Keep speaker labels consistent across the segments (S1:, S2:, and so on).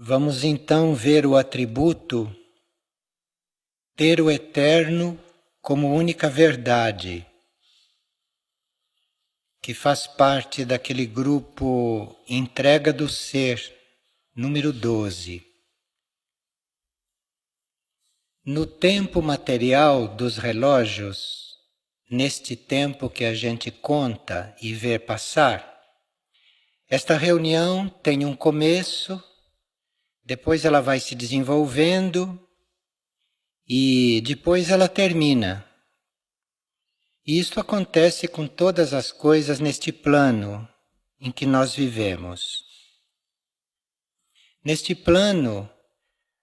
S1: Vamos então ver o atributo ter o eterno como única verdade, que faz parte daquele grupo Entrega do Ser, número 12. No tempo material dos relógios, neste tempo que a gente conta e vê passar, esta reunião tem um começo, depois ela vai se desenvolvendo e depois ela termina. E isto acontece com todas as coisas neste plano em que nós vivemos. Neste plano,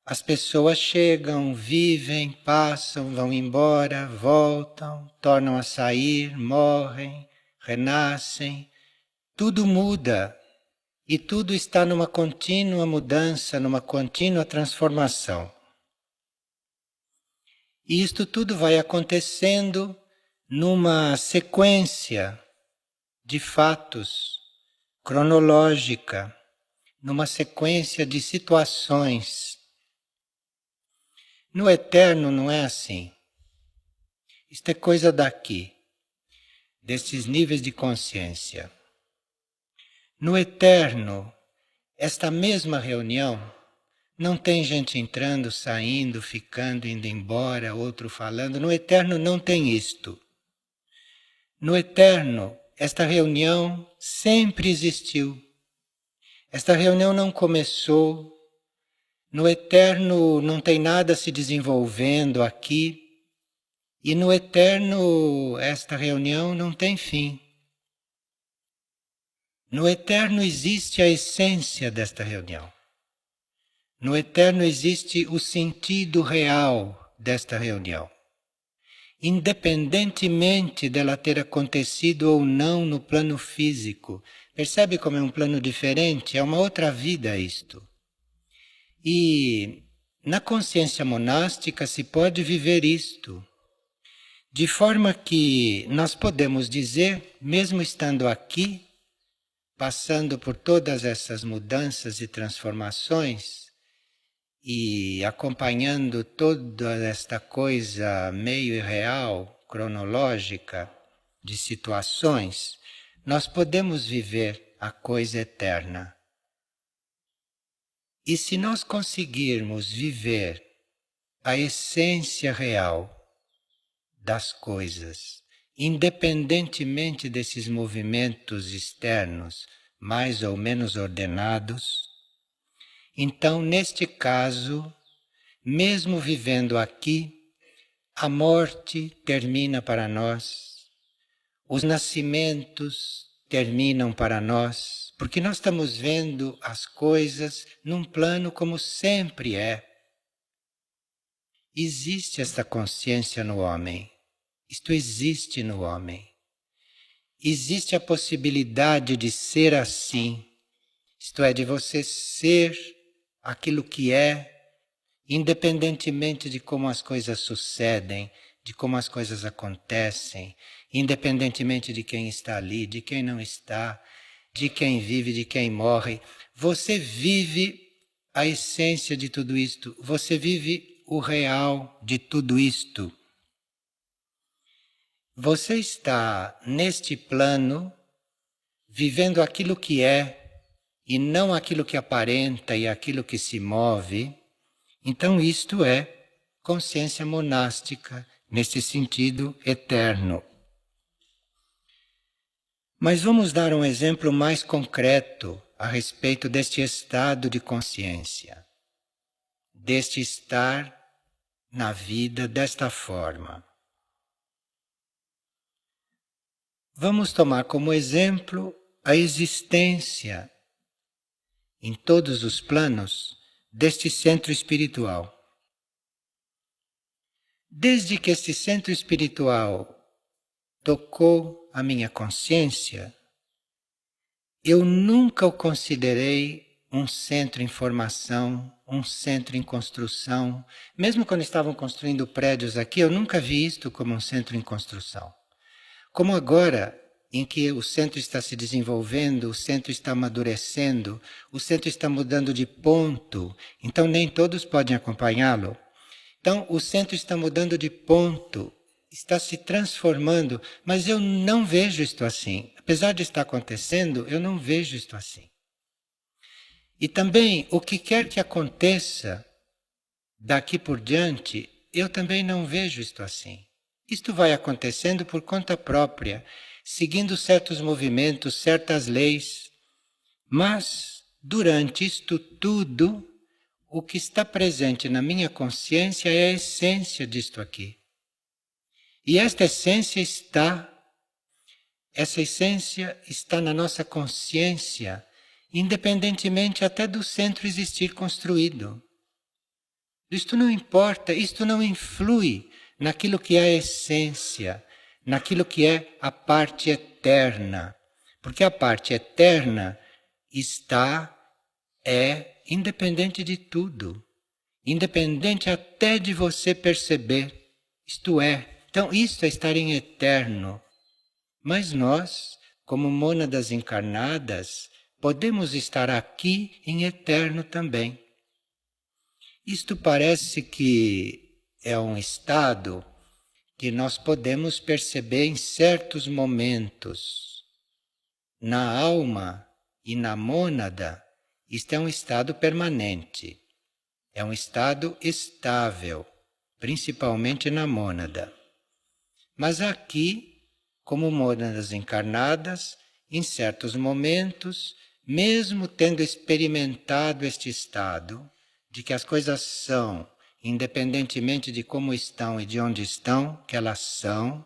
S1: as pessoas chegam, vivem, passam, vão embora, voltam, tornam a sair, morrem, renascem. Tudo muda e tudo está numa contínua mudança, numa contínua transformação. E isto tudo vai acontecendo numa sequência de fatos cronológica, numa sequência de situações. No eterno não é assim. Isto é coisa daqui, desses níveis de consciência. No eterno, esta mesma reunião, não tem gente entrando, saindo, ficando, indo embora, outro falando. No eterno não tem isto. No eterno, esta reunião sempre existiu. Esta reunião não começou. No eterno não tem nada se desenvolvendo aqui. E no eterno, esta reunião não tem fim. No eterno existe a essência desta reunião. No eterno existe o sentido real desta reunião. Independentemente dela ter acontecido ou não no plano físico. Percebe como é um plano diferente? É uma outra vida isto. E na consciência monástica se pode viver isto. De forma que nós podemos dizer, mesmo estando aqui, passando por todas essas mudanças e transformações, e acompanhando toda esta coisa meio irreal, cronológica, de situações, nós podemos viver a coisa eterna. E se nós conseguirmos viver a essência real das coisas, independentemente desses movimentos externos, mais ou menos ordenados, então, neste caso, mesmo vivendo aqui, a morte termina para nós, os nascimentos terminam para nós, porque nós estamos vendo as coisas num plano como sempre é. Existe esta consciência no homem, isto existe no homem. Existe a possibilidade de ser assim, isto é, de você ser aquilo que é, independentemente de como as coisas sucedem, de como as coisas acontecem, independentemente de quem está ali, de quem não está, de quem vive, de quem morre. Você vive a essência de tudo isto, você vive o real de tudo isto. Você está neste plano, vivendo aquilo que é, e não aquilo que aparenta e aquilo que se move. Então isto é consciência monástica, nesse sentido eterno. Mas vamos dar um exemplo mais concreto a respeito deste estado de consciência, deste estar na vida desta forma. Vamos tomar como exemplo a existência em todos os planos deste centro espiritual. Desde que este centro espiritual tocou a minha consciência, eu nunca o considerei um centro em formação, um centro em construção. Mesmo quando estavam construindo prédios aqui, eu nunca vi isto como um centro em construção. Como agora em que o centro está se desenvolvendo, o centro está amadurecendo, o centro está mudando de ponto, então nem todos podem acompanhá-lo. Então o centro está mudando de ponto, está se transformando, mas eu não vejo isto assim. Apesar de estar acontecendo, eu não vejo isto assim. E também o que quer que aconteça daqui por diante, eu também não vejo isto assim. Isto vai acontecendo por conta própria, seguindo certos movimentos, certas leis. Mas, durante isto tudo, o que está presente na minha consciência é a essência disto aqui. E esta essência está na nossa consciência, independentemente até do centro existir construído. Isto não importa, isto não influi naquilo que é a essência, naquilo que é a parte eterna. Porque a parte eterna é independente de tudo, independente até de você perceber. Isto é, então isto é estar em eterno. Mas nós, como mônadas encarnadas, podemos estar aqui em eterno também. Isto parece que é um estado que nós podemos perceber em certos momentos. Na alma e na mônada, isto é um estado permanente, é um estado estável, principalmente na mônada. Mas aqui, como mônadas encarnadas, em certos momentos, mesmo tendo experimentado este estado, de que as coisas são, independentemente de como estão e de onde estão, que elas são.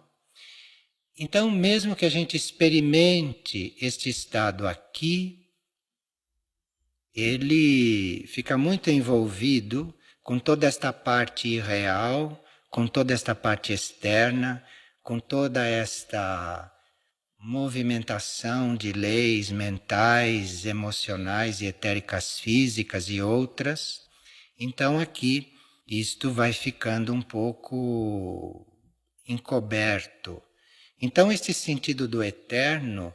S1: Então, mesmo que a gente experimente este estado aqui, ele fica muito envolvido com toda esta parte irreal, com toda esta parte externa, com toda esta movimentação de leis mentais, emocionais e etéricas físicas e outras. Então aqui isto vai ficando um pouco encoberto. Então este sentido do eterno,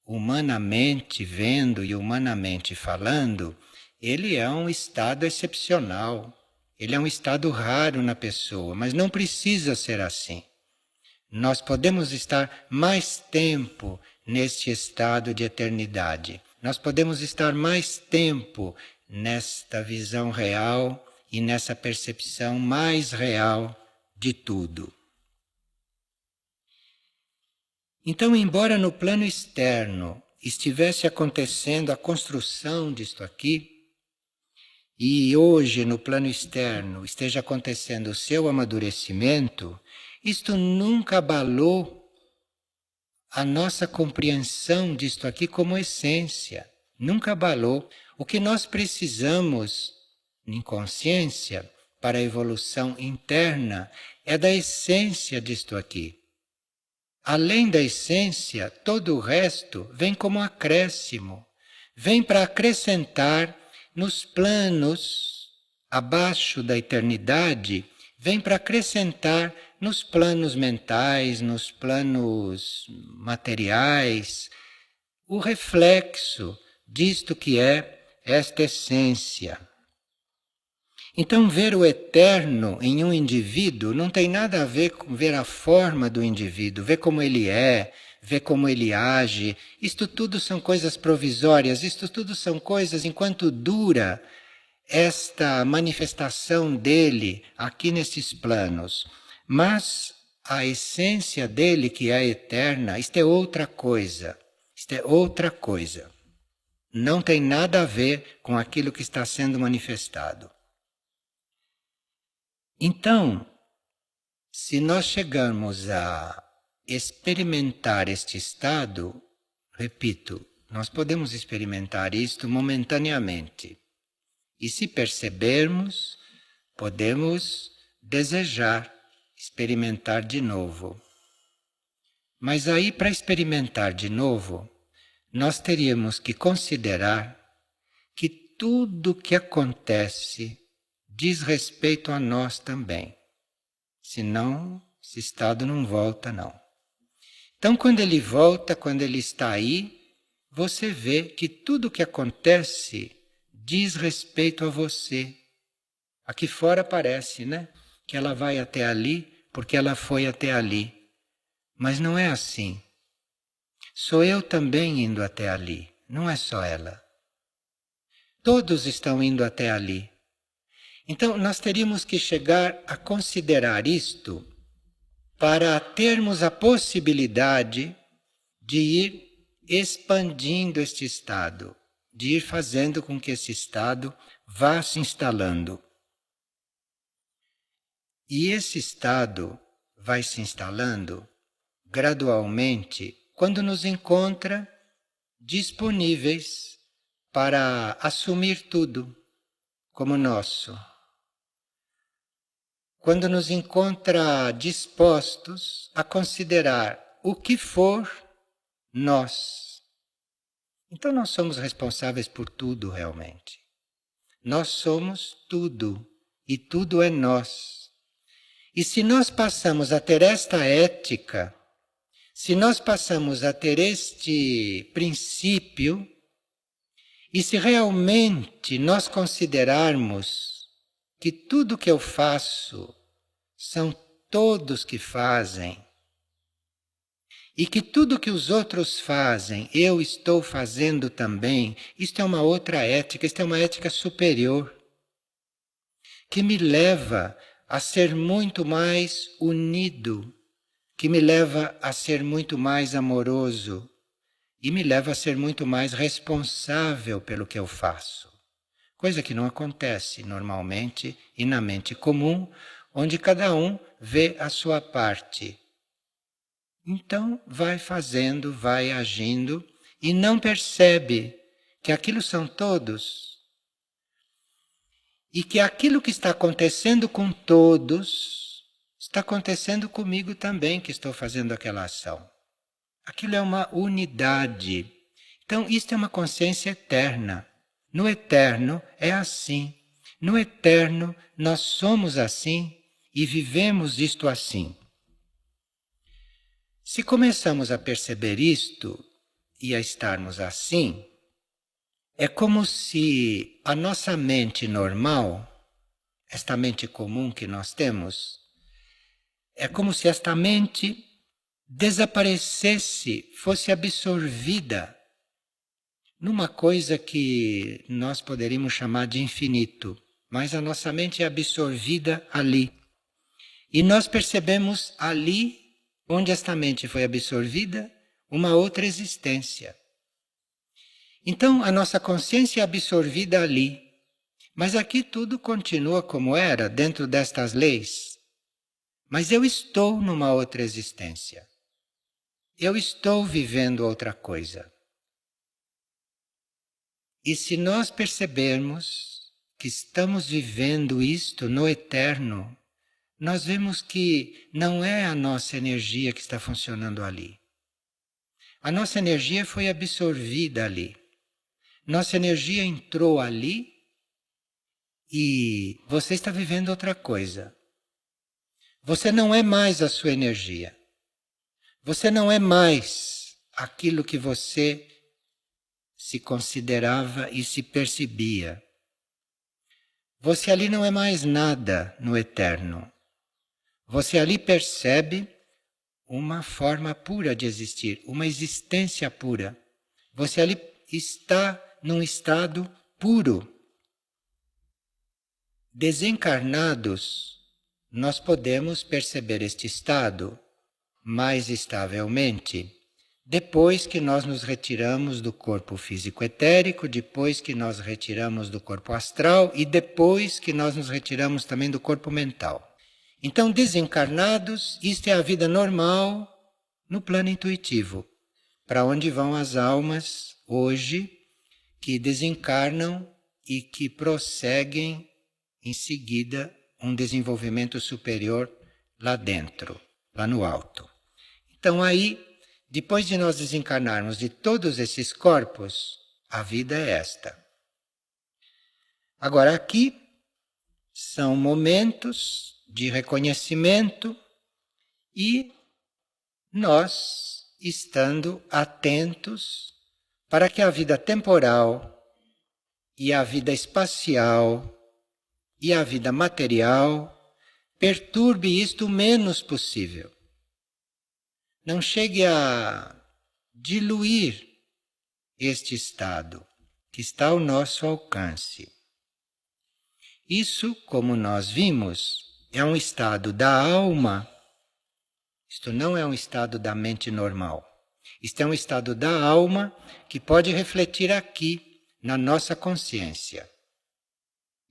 S1: humanamente vendo e humanamente falando, ele é um estado excepcional. Ele é um estado raro na pessoa, mas não precisa ser assim. Nós podemos estar mais tempo neste estado de eternidade. Nós podemos estar mais tempo nesta visão real e nessa percepção mais real de tudo. Então, embora no plano externo estivesse acontecendo a construção disto aqui, e hoje no plano externo esteja acontecendo o seu amadurecimento, isto nunca abalou a nossa compreensão disto aqui como essência. Nunca abalou. O que nós precisamos, em consciência, para a evolução interna, é da essência disto aqui. Além da essência, todo o resto vem como acréscimo. Vem para acrescentar nos planos abaixo da eternidade, vem para acrescentar nos planos mentais, nos planos materiais, o reflexo disto que é esta essência. Então, ver o eterno em um indivíduo não tem nada a ver com ver a forma do indivíduo, ver como ele é, ver como ele age. Isto tudo são coisas provisórias, isto tudo são coisas enquanto dura esta manifestação dele aqui nesses planos. Mas a essência dele, que é eterna, isto é outra coisa. Isto é outra coisa. Não tem nada a ver com aquilo que está sendo manifestado. Então, se nós chegarmos a experimentar este estado, repito, nós podemos experimentar isto momentaneamente. E se percebermos, podemos desejar experimentar de novo. Mas aí, para experimentar de novo, nós teríamos que considerar que tudo que acontece diz respeito a nós também. Senão, esse estado não volta, não. Então, quando ele volta, quando ele está aí, você vê que tudo o que acontece diz respeito a você. Aqui fora parece, né? Que ela vai até ali porque ela foi até ali. Mas não é assim. Sou eu também indo até ali, não é só ela. Todos estão indo até ali. Então, nós teríamos que chegar a considerar isto para termos a possibilidade de ir expandindo este estado, de ir fazendo com que esse estado vá se instalando. E esse estado vai se instalando gradualmente quando nos encontra disponíveis para assumir tudo como nosso. Quando nos encontra dispostos a considerar o que for nós. Então nós somos responsáveis por tudo realmente. Nós somos tudo e tudo é nós. E se nós passamos a ter esta ética, se nós passamos a ter este princípio, e se realmente nós considerarmos que tudo que eu faço são todos que fazem, e que tudo que os outros fazem eu estou fazendo também, isto é uma outra ética, isto é uma ética superior, que me leva a ser muito mais unido, que me leva a ser muito mais amoroso e me leva a ser muito mais responsável pelo que eu faço. Coisa que não acontece normalmente e na mente comum, onde cada um vê a sua parte. Então vai fazendo, vai agindo e não percebe que aquilo são todos e que aquilo que está acontecendo com todos está acontecendo comigo também, que estou fazendo aquela ação. Aquilo é uma unidade. Então isto é uma consciência eterna. No eterno é assim. No eterno nós somos assim e vivemos isto assim. Se começamos a perceber isto e a estarmos assim, é como se a nossa mente normal, esta mente comum que nós temos, é como se esta mente desaparecesse, fosse absorvida numa coisa que nós poderíamos chamar de infinito, mas a nossa mente é absorvida ali. E nós percebemos ali, onde esta mente foi absorvida, uma outra existência. Então a nossa consciência é absorvida ali, mas aqui tudo continua como era, dentro destas leis. Mas eu estou numa outra existência. Eu estou vivendo outra coisa. E se nós percebermos que estamos vivendo isto no eterno, nós vemos que não é a nossa energia que está funcionando ali. A nossa energia foi absorvida ali. Nossa energia entrou ali e você está vivendo outra coisa. Você não é mais a sua energia. Você não é mais aquilo que você se considerava e se percebia. Você ali não é mais nada no eterno. Você ali percebe uma forma pura de existir, uma existência pura. Você ali está num estado puro. Desencarnados, nós podemos perceber este estado mais estavelmente depois que nós nos retiramos do corpo físico etérico, depois que nós retiramos do corpo astral e depois que nós nos retiramos também do corpo mental. Então, desencarnados, isto é a vida normal no plano intuitivo, para onde vão as almas hoje que desencarnam e que prosseguem em seguida um desenvolvimento superior lá dentro, lá no alto. Então aí, depois de nós desencarnarmos de todos esses corpos, a vida é esta. Agora aqui são momentos de reconhecimento e nós estando atentos para que a vida temporal e a vida espacial e a vida material perturbe isto o menos possível. Não chegue a diluir este estado que está ao nosso alcance. Isso, como nós vimos, é um estado da alma. Isto não é um estado da mente normal. Isto é um estado da alma que pode refletir aqui na nossa consciência.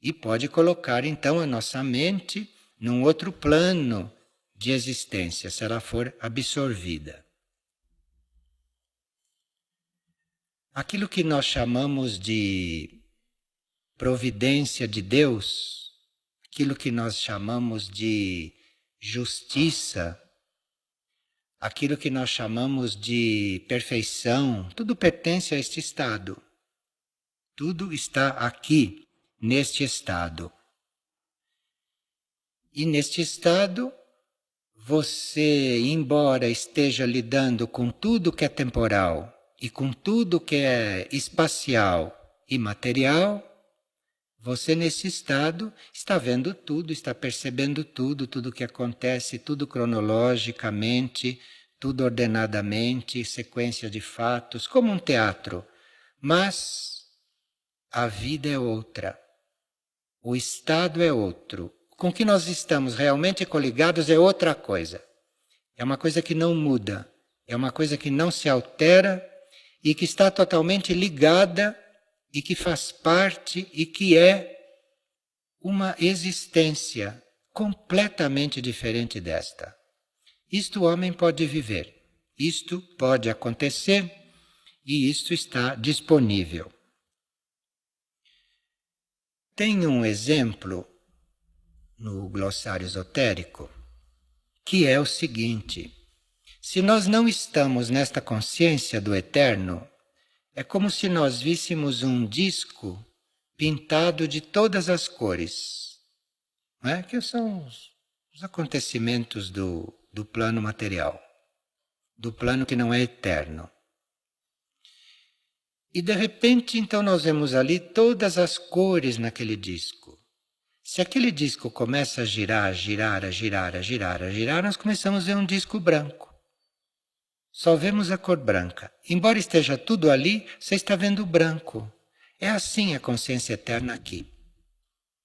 S1: E pode colocar então a nossa mente num outro plano de existência, se ela for absorvida. Aquilo que nós chamamos de providência de Deus, aquilo que nós chamamos de justiça, aquilo que nós chamamos de perfeição, tudo pertence a este estado. Tudo está aqui, neste estado. E neste estado, você, embora esteja lidando com tudo que é temporal e com tudo que é espacial e material, você nesse estado está vendo tudo, está percebendo tudo, tudo que acontece, tudo cronologicamente, tudo ordenadamente, sequência de fatos, como um teatro. Mas a vida é outra, o estado é outro. Com que nós estamos realmente coligados é outra coisa. É uma coisa que não muda, é uma coisa que não se altera e que está totalmente ligada e que faz parte e que é uma existência completamente diferente desta. Isto o homem pode viver, isto pode acontecer e isto está disponível. Tem um exemplo no glossário esotérico que é o seguinte: se nós não estamos nesta consciência do eterno, é como se nós víssemos um disco pintado de todas as cores, não é? Que são os acontecimentos do plano material, do plano que não é eterno. E de repente, então, nós vemos ali todas as cores naquele disco. Se aquele disco começa a girar, a girar, a girar, a girar, a girar, nós começamos a ver um disco branco. Só vemos a cor branca. Embora esteja tudo ali, você está vendo o branco. É assim a consciência eterna aqui.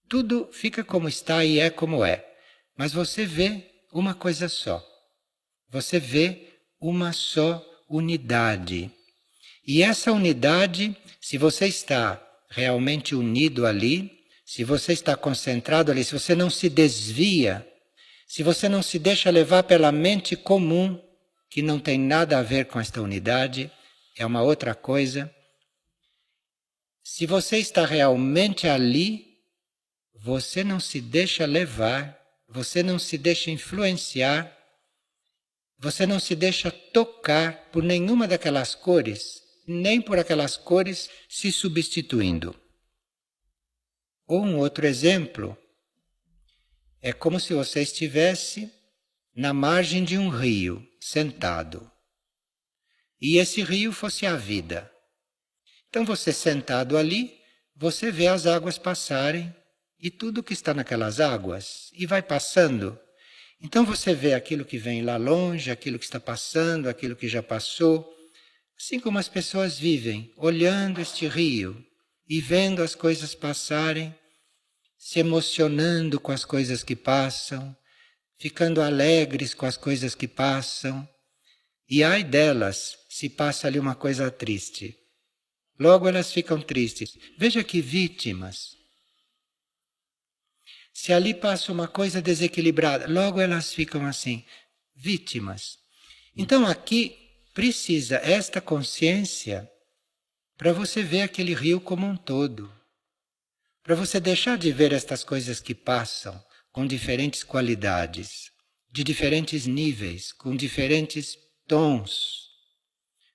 S1: Tudo fica como está e é como é. Mas você vê uma coisa só. Você vê uma só unidade. E essa unidade, se você está realmente unido ali, se você está concentrado ali, se você não se desvia, se você não se deixa levar pela mente comum, que não tem nada a ver com esta unidade, é uma outra coisa. Se você está realmente ali, você não se deixa levar, você não se deixa influenciar, você não se deixa tocar por nenhuma daquelas cores, nem por aquelas cores se substituindo. Ou um outro exemplo, é como se você estivesse na margem de um rio, sentado. E esse rio fosse a vida. Então você sentado ali, você vê as águas passarem e tudo que está naquelas águas, e vai passando. Então você vê aquilo que vem lá longe, aquilo que está passando, aquilo que já passou. Assim como as pessoas vivem, olhando este rio e vendo as coisas passarem, se emocionando com as coisas que passam, ficando alegres com as coisas que passam. E ai delas, se passa ali uma coisa triste. Logo elas ficam tristes. Veja que vítimas. Se ali passa uma coisa desequilibrada, logo elas ficam assim, vítimas. Então aqui precisa esta consciência para você ver aquele rio como um todo. Para você deixar de ver estas coisas que passam com diferentes qualidades, de diferentes níveis, com diferentes tons.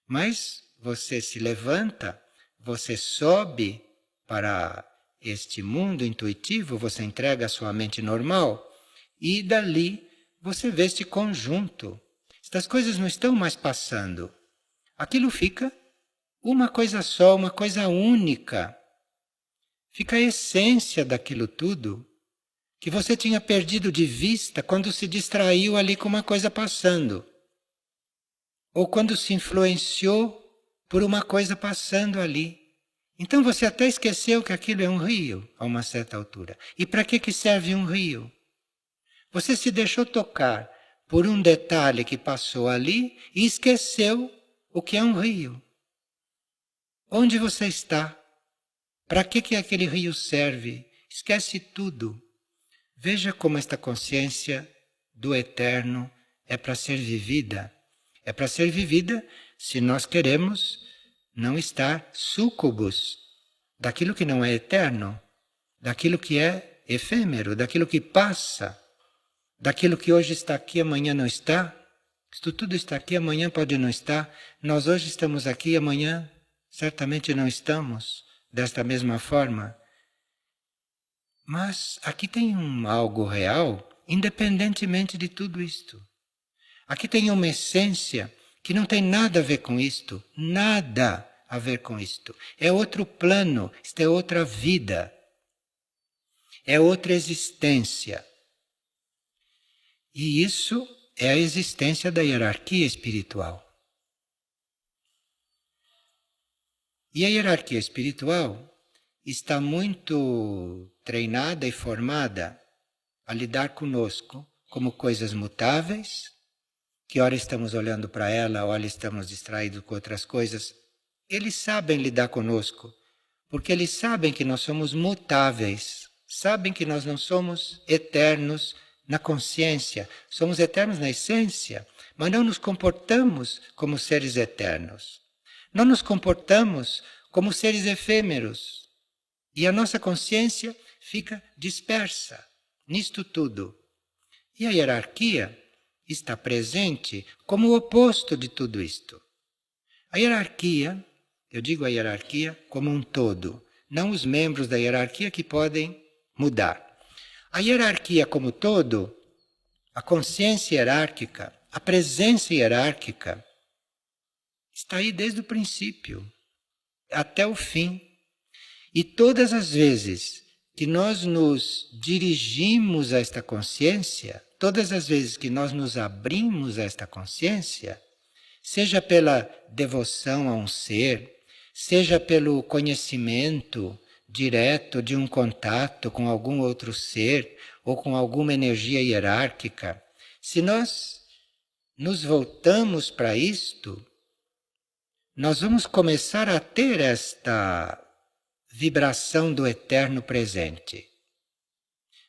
S1: Mas você se levanta, você sobe para este mundo intuitivo, você entrega a sua mente normal e dali você vê este conjunto. Estas coisas não estão mais passando. Aquilo fica uma coisa só, uma coisa única. Fica a essência daquilo tudo que você tinha perdido de vista quando se distraiu ali com uma coisa passando. Ou quando se influenciou por uma coisa passando ali. Então você até esqueceu que aquilo é um rio a uma certa altura. E para que serve um rio? Você se deixou tocar por um detalhe que passou ali e esqueceu o que é um rio. Onde você está? Para que aquele rio serve? Esquece tudo. Veja como esta consciência do eterno é para ser vivida. É para ser vivida se nós queremos não estar súcubos daquilo que não é eterno, daquilo que é efêmero, daquilo que passa, daquilo que hoje está aqui, amanhã não está. Isto tudo está aqui, amanhã pode não estar. Nós hoje estamos aqui, amanhã certamente não estamos desta mesma forma. Mas aqui tem algo real, independentemente de tudo isto. Aqui tem uma essência que não tem nada a ver com isto, nada a ver com isto. É outro plano, isto é outra vida, é outra existência. E isso é a existência da hierarquia espiritual. E a hierarquia espiritual está muito treinada e formada a lidar conosco como coisas mutáveis, que ora estamos olhando para ela, ora estamos distraídos com outras coisas. Eles sabem lidar conosco, porque eles sabem que nós somos mutáveis, sabem que nós não somos eternos na consciência, somos eternos na essência, mas não nos comportamos como seres eternos. Não nos comportamos como seres efêmeros. E a nossa consciência fica dispersa nisto tudo. E a hierarquia está presente como o oposto de tudo isto. A hierarquia, eu digo a hierarquia como um todo, não os membros da hierarquia que podem mudar. A hierarquia como todo, a consciência hierárquica, a presença hierárquica, está aí desde o princípio até o fim. E todas as vezes que nós nos dirigimos a esta consciência, todas as vezes que nós nos abrimos a esta consciência, seja pela devoção a um ser, seja pelo conhecimento direto de um contato com algum outro ser ou com alguma energia hierárquica, se nós nos voltamos para isto, nós vamos começar a ter esta vibração do eterno presente.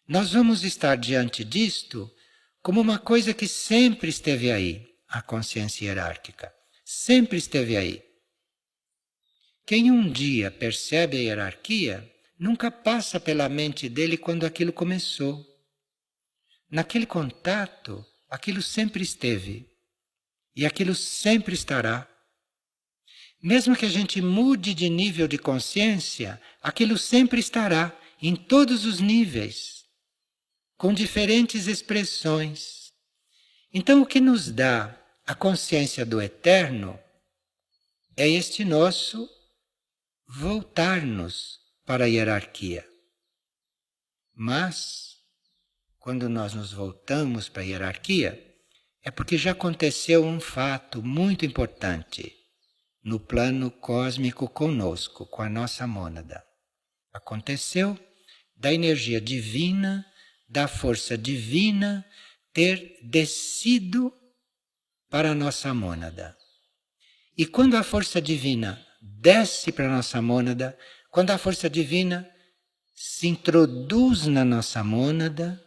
S1: Nós vamos estar diante disto como uma coisa que sempre esteve aí, a consciência hierárquica. Sempre esteve aí. Quem um dia percebe a hierarquia, nunca passa pela mente dele quando aquilo começou. Naquele contato, aquilo sempre esteve. E aquilo sempre estará. Mesmo que a gente mude de nível de consciência, aquilo sempre estará, em todos os níveis, com diferentes expressões. Então, o que nos dá a consciência do eterno é este nosso voltar-nos para a hierarquia. Mas, quando nós nos voltamos para a hierarquia, é porque já aconteceu um fato muito importante no plano cósmico conosco, com a nossa mônada. Aconteceu da energia divina, da força divina, ter descido para a nossa mônada. E quando a força divina desce para a nossa mônada, quando a força divina se introduz na nossa mônada,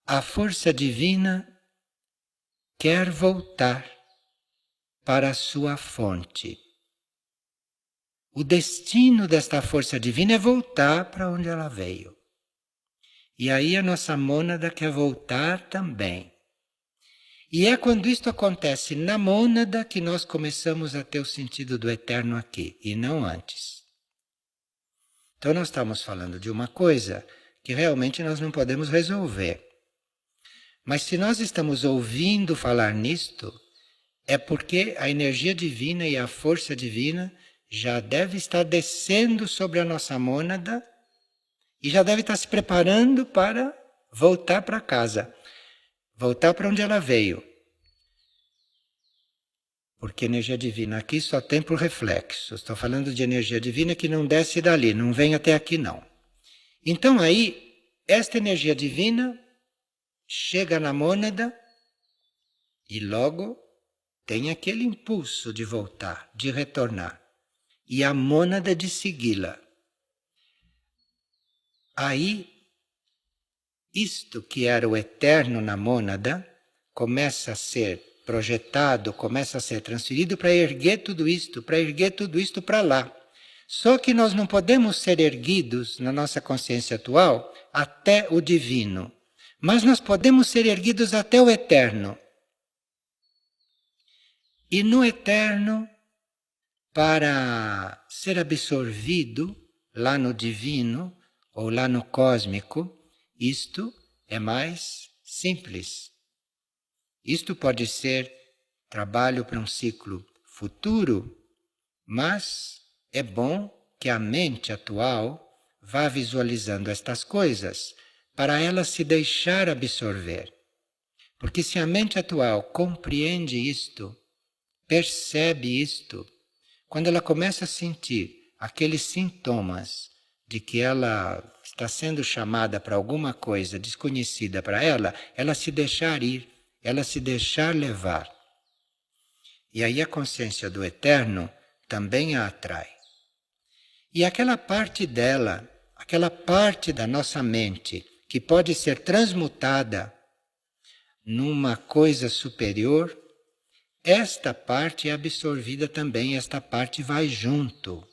S1: a força divina quer voltar para a sua fonte. O destino desta força divina é voltar para onde ela veio. E aí a nossa mônada quer voltar também. E é quando isto acontece na mônada que nós começamos a ter o sentido do eterno aqui, e não antes. Então nós estamos falando de uma coisa que realmente nós não podemos resolver. Mas se nós estamos ouvindo falar nisto, é porque a energia divina e a força divina já deve estar descendo sobre a nossa mônada e já deve estar se preparando para voltar para casa, voltar para onde ela veio. Porque energia divina aqui só tem por reflexo. Estou falando de energia divina que não desce dali, não vem até aqui não. Então aí, esta energia divina chega na mônada e logo tem aquele impulso de voltar, de retornar. E a mônada de segui-la. Aí, isto que era o eterno na mônada, começa a ser projetado, começa a ser transferido para erguer tudo isto para lá. Só que nós não podemos ser erguidos na nossa consciência atual até o divino, mas nós podemos ser erguidos até o eterno. E no eterno, para ser absorvido lá no divino ou lá no cósmico, isto é mais simples. Isto pode ser trabalho para um ciclo futuro, mas é bom que a mente atual vá visualizando estas coisas para ela se deixar absorver. Porque se a mente atual compreende isto, percebe isto, quando ela começa a sentir aqueles sintomas de que ela está sendo chamada para alguma coisa desconhecida para ela se deixar ir, ela se deixar levar. E aí a consciência do eterno também a atrai. E aquela parte dela, aquela parte da nossa mente que pode ser transmutada numa coisa superior, esta parte é absorvida também, esta parte vai junto.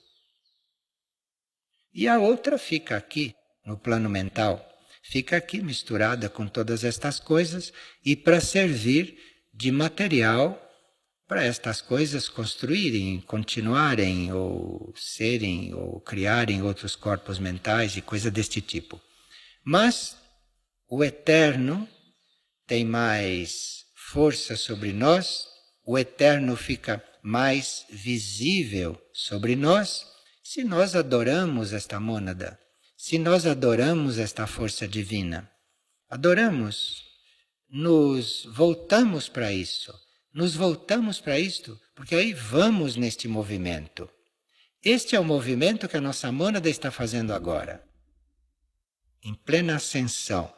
S1: E a outra fica aqui, no plano mental, fica aqui misturada com todas estas coisas e para servir de material para estas coisas construírem, continuarem, ou serem, ou criarem outros corpos mentais e coisa deste tipo. Mas o eterno tem mais força sobre nós, o eterno fica mais visível sobre nós, se nós adoramos esta mônada, se nós adoramos esta força divina. Adoramos, nos voltamos para isso. Nos voltamos para isto, porque aí vamos neste movimento. Este é o movimento que a nossa mônada está fazendo agora, em plena ascensão.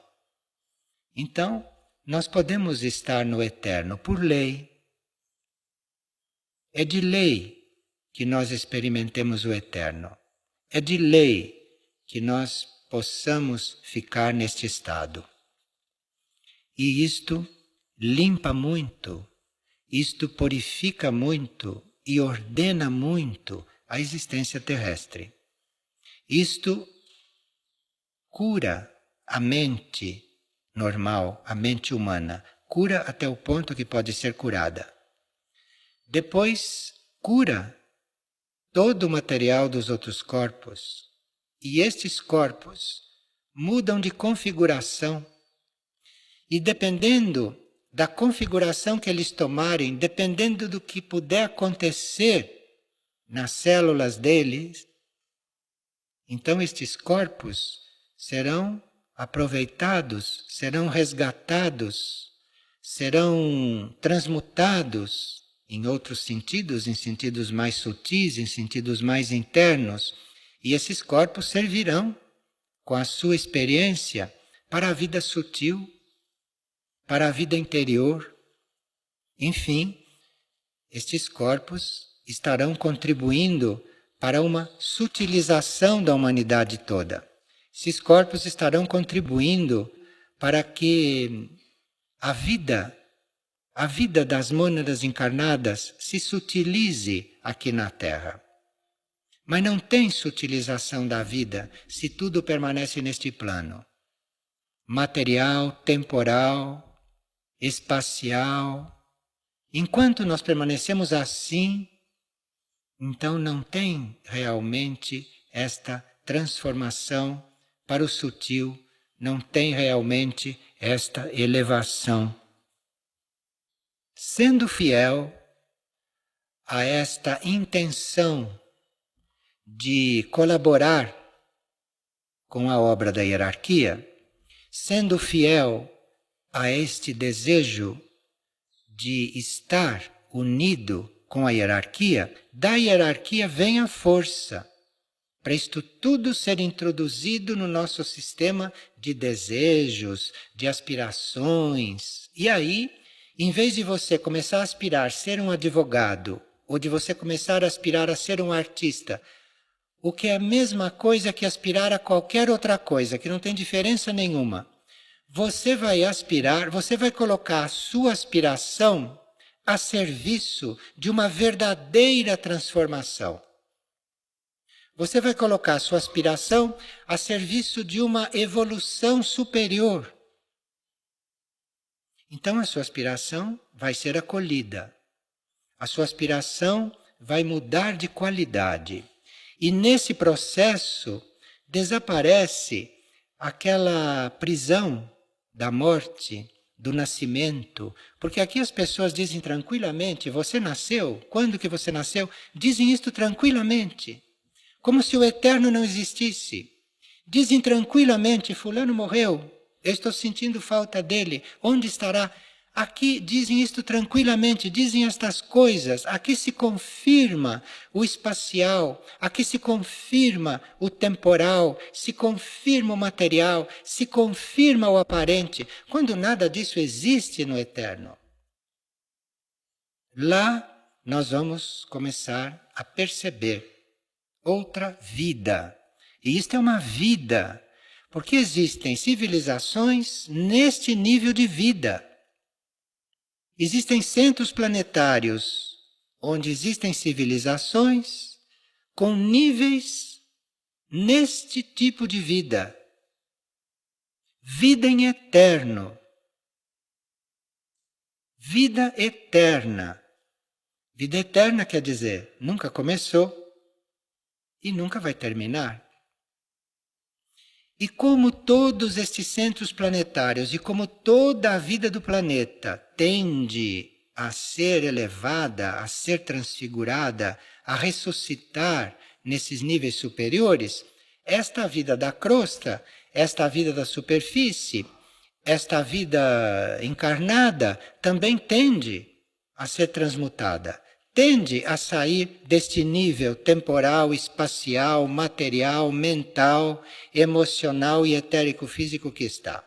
S1: Então, nós podemos estar no eterno por lei. É de lei que nós experimentemos o eterno. É de lei que nós possamos ficar neste estado. E isto limpa muito. Isto purifica muito e ordena muito a existência terrestre. Isto cura a mente normal, a mente humana. Cura até o ponto que pode ser curada. Depois, cura todo o material dos outros corpos. E estes corpos mudam de configuração. E dependendo da configuração que eles tomarem, dependendo do que puder acontecer nas células deles, então estes corpos serão aproveitados, serão resgatados, serão transmutados em outros sentidos, em sentidos mais sutis, em sentidos mais internos, e esses corpos servirão, com a sua experiência, para a vida sutil, para a vida interior. Enfim, estes corpos estarão contribuindo para uma sutilização da humanidade toda. Esses corpos estarão contribuindo para que a vida das mônadas encarnadas se sutilize aqui na Terra. Mas não tem sutilização da vida se tudo permanece neste plano. Material, temporal, espacial. Enquanto nós permanecemos assim, então não tem realmente esta transformação para o sutil não tem realmente esta elevação. Sendo fiel a esta intenção de colaborar com a obra da hierarquia, sendo fiel a este desejo de estar unido com a hierarquia, da hierarquia vem a força para isto tudo ser introduzido no nosso sistema de desejos, de aspirações. E aí, em vez de você começar a aspirar a ser um advogado, ou de você começar a aspirar a ser um artista, o que é a mesma coisa que aspirar a qualquer outra coisa, que não tem diferença nenhuma. Você vai aspirar, você vai colocar a sua aspiração a serviço de uma verdadeira transformação. Você vai colocar a sua aspiração a serviço de uma evolução superior. Então a sua aspiração vai ser acolhida. A sua aspiração vai mudar de qualidade. E nesse processo desaparece aquela prisão da morte, do nascimento, porque aqui as pessoas dizem tranquilamente, você nasceu, quando que você nasceu? Dizem isto tranquilamente, como se o eterno não existisse. Dizem tranquilamente, fulano morreu, eu estou sentindo falta dele, onde estará? Aqui dizem isto tranquilamente, dizem estas coisas, aqui se confirma o espacial, aqui se confirma o temporal, se confirma o material, se confirma o aparente, quando nada disso existe no eterno. Lá nós vamos começar a perceber outra vida. E isto é uma vida, porque existem civilizações neste nível de vida. Existem centros planetários onde existem civilizações com níveis neste tipo de vida. Vida em eterno. Vida eterna. Vida eterna quer dizer, nunca começou e nunca vai terminar. E como todos estes centros planetários e como toda a vida do planeta tende a ser elevada, a ser transfigurada, a ressuscitar nesses níveis superiores, esta vida da crosta, esta vida da superfície, esta vida encarnada também tende a ser transmutada. Tende a sair deste nível temporal, espacial, material, mental, emocional e etérico-físico que está.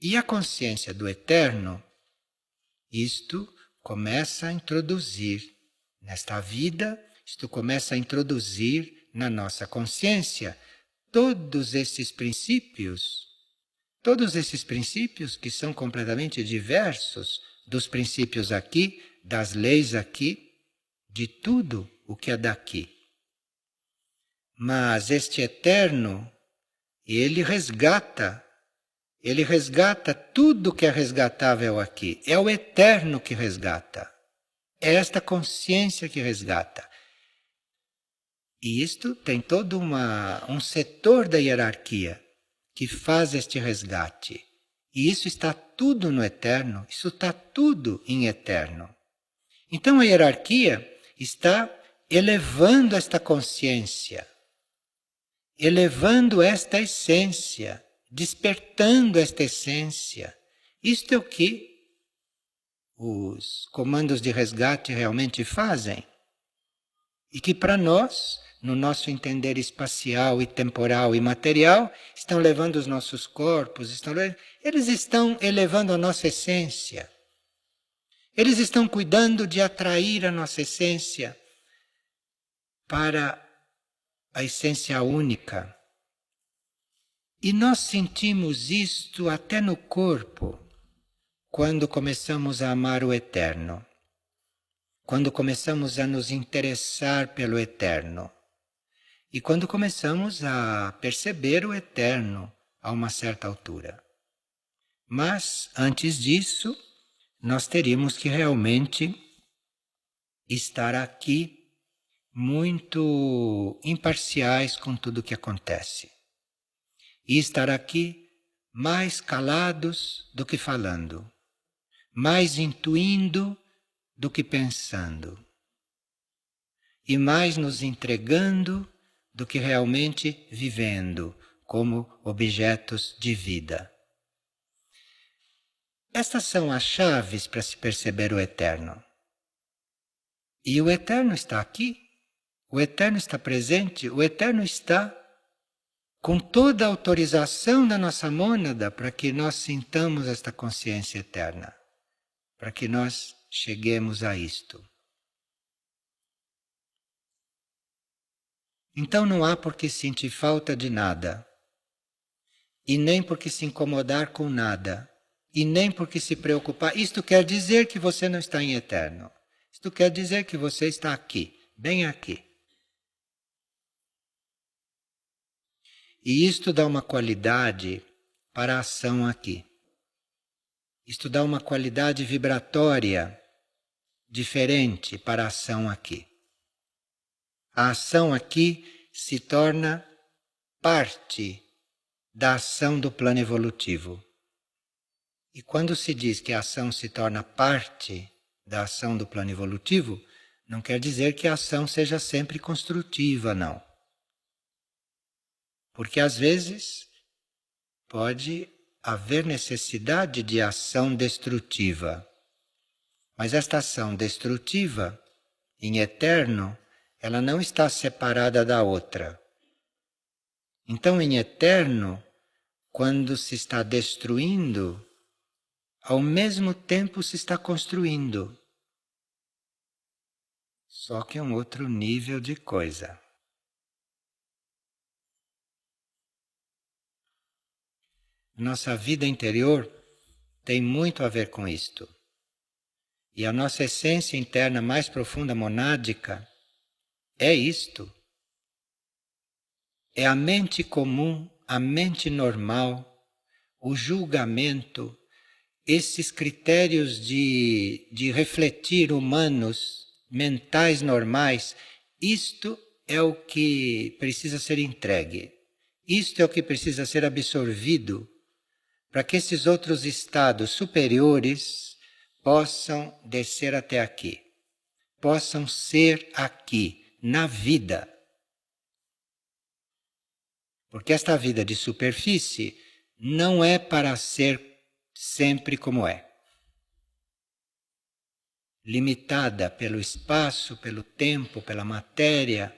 S1: E a consciência do eterno, isto começa a introduzir nesta vida, isto começa a introduzir na nossa consciência todos esses princípios que são completamente diversos dos princípios aqui, das leis aqui, de tudo o que é daqui. Mas este eterno, ele resgata tudo que é resgatável aqui. É o eterno que resgata. É esta consciência que resgata. E isto tem todo um setor da hierarquia que faz este resgate. E isso está tudo no eterno, isso está tudo em eterno. Então a hierarquia está elevando esta consciência, elevando esta essência, despertando esta essência. Isto é o que os comandos de resgate realmente fazem. E que para nós, no nosso entender espacial e temporal e material, estão levando os nossos corpos, eles estão elevando a nossa essência. Eles estão cuidando de atrair a nossa essência para a essência única. E nós sentimos isto até no corpo, quando começamos a amar o eterno, quando começamos a nos interessar pelo eterno. E quando começamos a perceber o eterno a uma certa altura. Mas, antes disso, nós teríamos que realmente estar aqui muito imparciais com tudo o que acontece. e estar aqui mais calados do que falando, mais intuindo do que pensando, e mais nos entregando do que realmente vivendo como objetos de vida. Estas são as chaves para se perceber o eterno. E o eterno está aqui, o eterno está presente, o eterno está com toda a autorização da nossa mônada para que nós sintamos esta consciência eterna, para que nós cheguemos a isto. Então não há por que sentir falta de nada, e nem por que se incomodar com nada, e nem por que se preocupar. Isto quer dizer que você não está em eterno. Isto quer dizer que você está aqui, bem aqui. E isto dá uma qualidade para a ação aqui. Isto dá uma qualidade vibratória diferente para a ação aqui. A ação aqui se torna parte da ação do plano evolutivo. E quando se diz que a ação se torna parte da ação do plano evolutivo, não quer dizer que a ação seja sempre construtiva, não. Porque às vezes pode haver necessidade de ação destrutiva. Mas esta ação destrutiva, em eterno, ela não está separada da outra. Então, em eterno, quando se está destruindo, ao mesmo tempo se está construindo. Só que é um outro nível de coisa. Nossa vida interior tem muito a ver com isto. E a nossa essência interna mais profunda monádica é isto. É a mente comum, a mente normal, o julgamento, esses critérios de refletir humanos, mentais normais. Isto é o que precisa ser entregue. Isto é o que precisa ser absorvido para que esses outros estados superiores possam descer até aqui, possam ser aqui, na vida. Porque esta vida de superfície não é para ser sempre como é. Limitada pelo espaço, pelo tempo, pela matéria,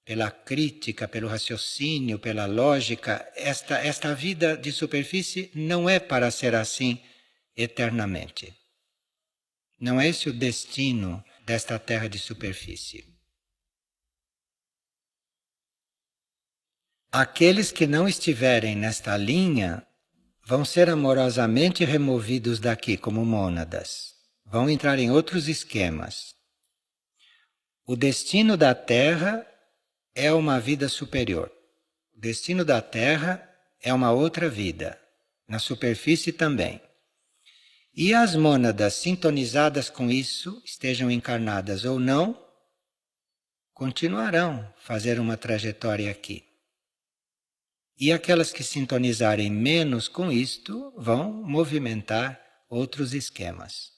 S1: pela crítica, pelo raciocínio, pela lógica, esta vida de superfície não é para ser assim eternamente. Não é esse o destino desta terra de superfície. Aqueles que não estiverem nesta linha vão ser amorosamente removidos daqui como mônadas. Vão entrar em outros esquemas. O destino da Terra é uma vida superior. O destino da Terra é uma outra vida, na superfície também. E as mônadas sintonizadas com isso, estejam encarnadas ou não, continuarão a fazer uma trajetória aqui. E aquelas que sintonizarem menos com isto vão movimentar outros esquemas.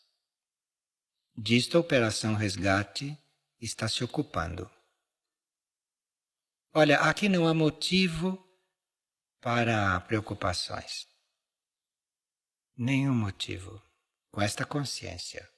S1: Disto a Operação Resgate está se ocupando. Olha, aqui não há motivo para preocupações. Nenhum motivo com esta consciência.